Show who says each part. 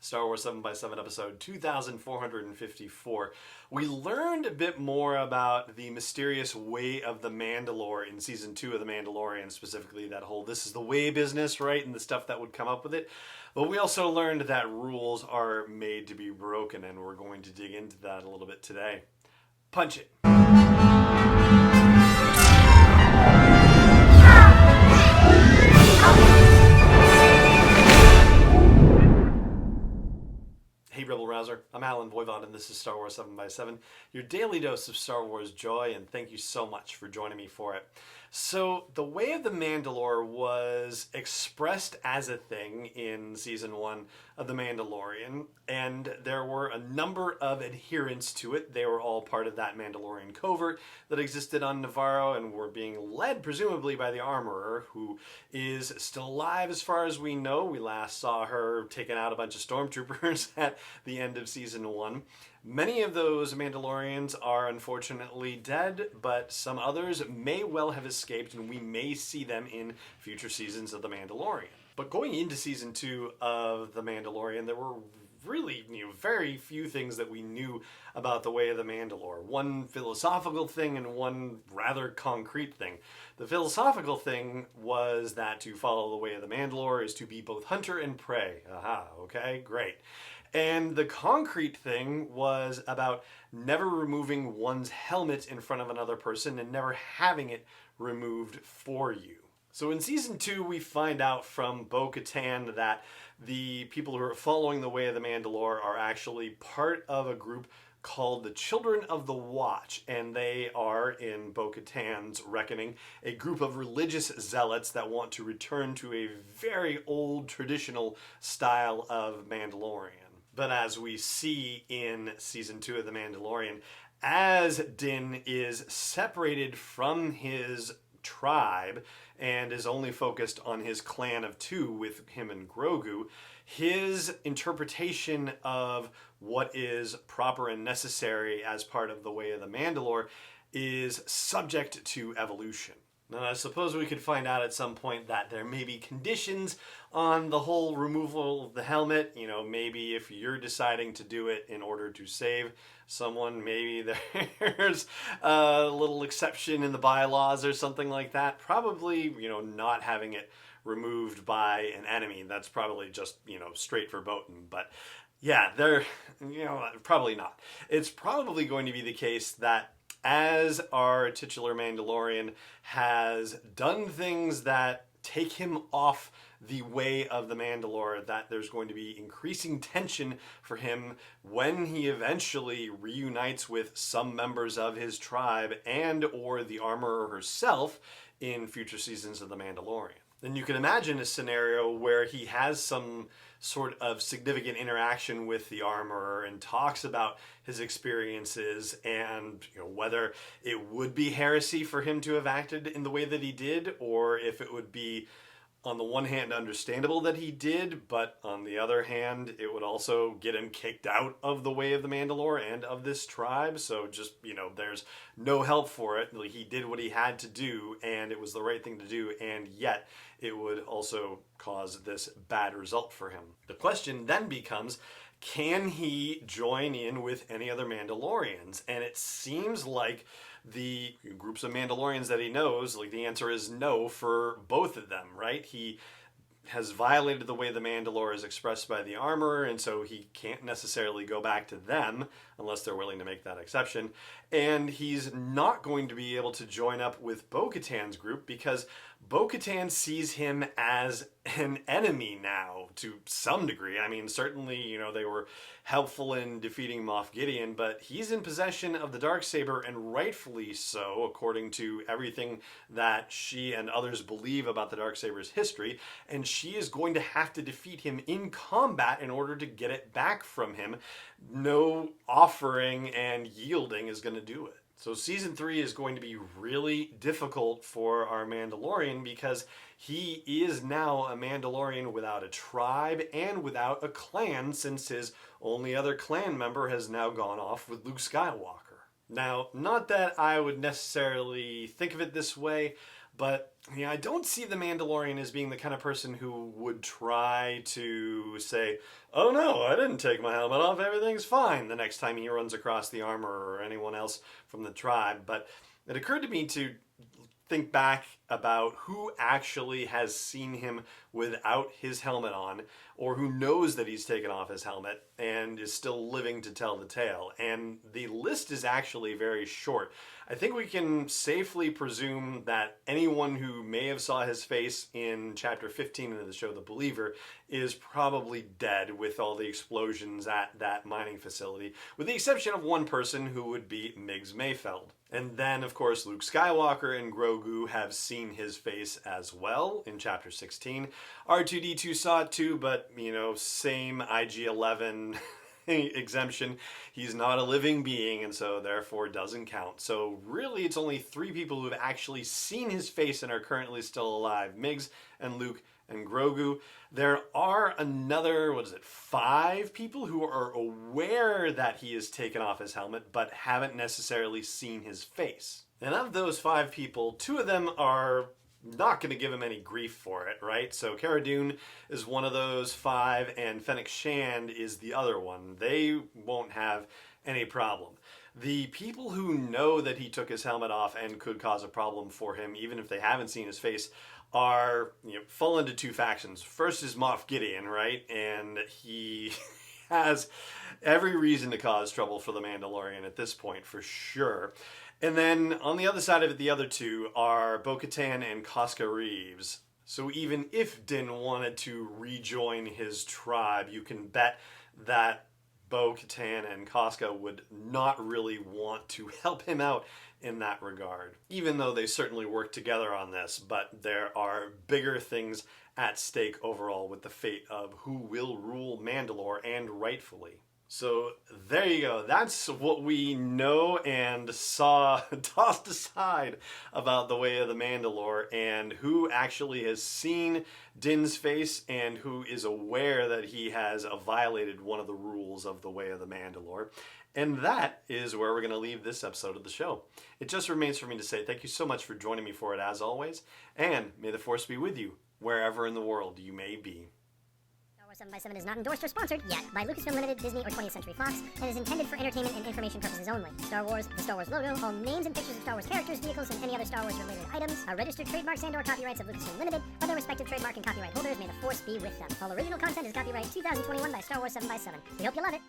Speaker 1: Star Wars 7x7 episode 2454. We learned a bit more about the mysterious way of the Mandalore in season 2 of The Mandalorian, specifically that whole this is the way business, right? And the stuff that would come up with it. But we also learned that rules are made to be broken, and we're going to dig into that a little bit today. Punch it. Hey Rebel Rouser, I'm Alan Voivod and this is Star Wars 7x7, your daily dose of Star Wars joy, and thank you so much for joining me for it. So, the way of the Mandalore was expressed as a thing in Season 1 of The Mandalorian, and there were a number of adherents to it. They were all part of that Mandalorian covert that existed on Navarro and were being led, presumably, by the Armorer, who is still alive as far as we know. We last saw her taking out a bunch of stormtroopers at the end of Season 1. Many of those Mandalorians are unfortunately dead, but some others may well have escaped, and we may see them in future seasons of The Mandalorian. But going into Season 2 of The Mandalorian, there were really very few things that we knew about the way of the Mandalore. One philosophical thing and one rather concrete thing. The philosophical thing was that to follow the way of the Mandalore is to be both hunter and prey. Aha, okay, great. And the concrete thing was about never removing one's helmet in front of another person and never having it removed for you. So in Season 2, we find out from Bo-Katan that the people who are following the way of the Mandalore are actually part of a group called the Children of the Watch, and they are, in Bo-Katan's reckoning, a group of religious zealots that want to return to a very old traditional style of Mandalorian. But as we see in Season 2 of The Mandalorian, as Din is separated from his tribe and is only focused on his clan of two with him and Grogu, his interpretation of what is proper and necessary as part of the way of the Mandalore is subject to evolution. Now, I suppose we could find out at some point that there may be conditions on the whole removal of the helmet. Maybe if you're deciding to do it in order to save someone, maybe there's a little exception in the bylaws or something like that. Probably, not having it removed by an enemy. That's probably just, straight verboten. But yeah, probably not. It's probably going to be the case that as our titular Mandalorian has done things that take him off the way of the Mandalore, that there's going to be increasing tension for him when he eventually reunites with some members of his tribe and or the Armorer herself in future seasons of The Mandalorian. Then you can imagine a scenario where he has some sort of significant interaction with the Armorer and talks about his experiences and whether it would be heresy for him to have acted in the way that he did, or if it would be, on the one hand, understandable that he did, but on the other hand, it would also get him kicked out of the way of the Mandalore and of this tribe. So just, there's no help for it. He did what he had to do, and it was the right thing to do, and yet it would also cause this bad result for him. The question then becomes, can he join in with any other Mandalorians? And it seems like the groups of Mandalorians that he knows, the answer is no for both of them, right? He has violated the way the Mandalore is expressed by the Armorer, and so he can't necessarily go back to them unless they're willing to make that exception. And he's not going to be able to join up with Bo-Katan's group because Bo-Katan sees him as an enemy now to some degree. I mean, certainly, they were helpful in defeating Moff Gideon, but he's in possession of the Darksaber, and rightfully so, according to everything that she and others believe about the Darksaber's history, and she is going to have to defeat him in combat in order to get it back from him. No offering and yielding is going to do it. So Season 3 is going to be really difficult for our Mandalorian because he is now a Mandalorian without a tribe and without a clan, since his only other clan member has now gone off with Luke Skywalker. Now, not that I would necessarily think of it this way, But I don't see the Mandalorian as being the kind of person who would try to say, oh no, I didn't take my helmet off, everything's fine, the next time he runs across the armor or anyone else from the tribe. But it occurred to me to think back about who actually has seen him without his helmet on, or who knows that he's taken off his helmet and is still living to tell the tale. And the list is actually very short. I think we can safely presume that anyone who may have saw his face in chapter 15 of the show The Believer is probably dead with all the explosions at that mining facility, with the exception of one person who would be Migs Mayfeld. And then, of course, Luke Skywalker and Grogu have seen his face as well in Chapter 16. R2-D2 saw it too, but, same IG-11 exemption. He's not a living being, and so therefore doesn't count. So really, it's only 3 people who have actually seen his face and are currently still alive. Migs and Luke and Grogu. There are another, 5 people who are aware that he has taken off his helmet, but haven't necessarily seen his face. And of those 5 people, 2 of them are not going to give him any grief for it, right? So Cara Dune is one of those 5, and Fennec Shand is the other one. They won't have any problem. The people who know that he took his helmet off and could cause a problem for him, even if they haven't seen his face, are fall into 2 factions. First is Moff Gideon, right? And he has every reason to cause trouble for the Mandalorian at this point, for sure. And then on the other side of it, the other 2 are Bo-Katan and Koska Reeves. So even if Din wanted to rejoin his tribe, you can bet that Bo-Katan and Koska would not really want to help him out in that regard, even though they certainly work together on this. But there are bigger things at stake overall with the fate of who will rule Mandalore, and rightfully. So there you go. That's what we know and saw tossed aside about the Way of the Mandalore, and who actually has seen Din's face and who is aware that he has violated one of the rules of the Way of the Mandalore. And that is where we're going to leave this episode of the show. It just remains for me to say thank you so much for joining me for it, as always, and may the Force be with you wherever in the world you may be.
Speaker 2: 7x7 is not endorsed or sponsored yet by Lucasfilm Limited, Disney, or 20th Century Fox, and is intended for entertainment and information purposes only. Star Wars, the Star Wars logo, all names and pictures of Star Wars characters, vehicles, and any other Star Wars-related items are registered trademarks and/or copyrights of Lucasfilm Limited, or their respective trademark and copyright holders. May the Force be with them. All original content is copyright 2021 by Star Wars 7x7. We hope you love it.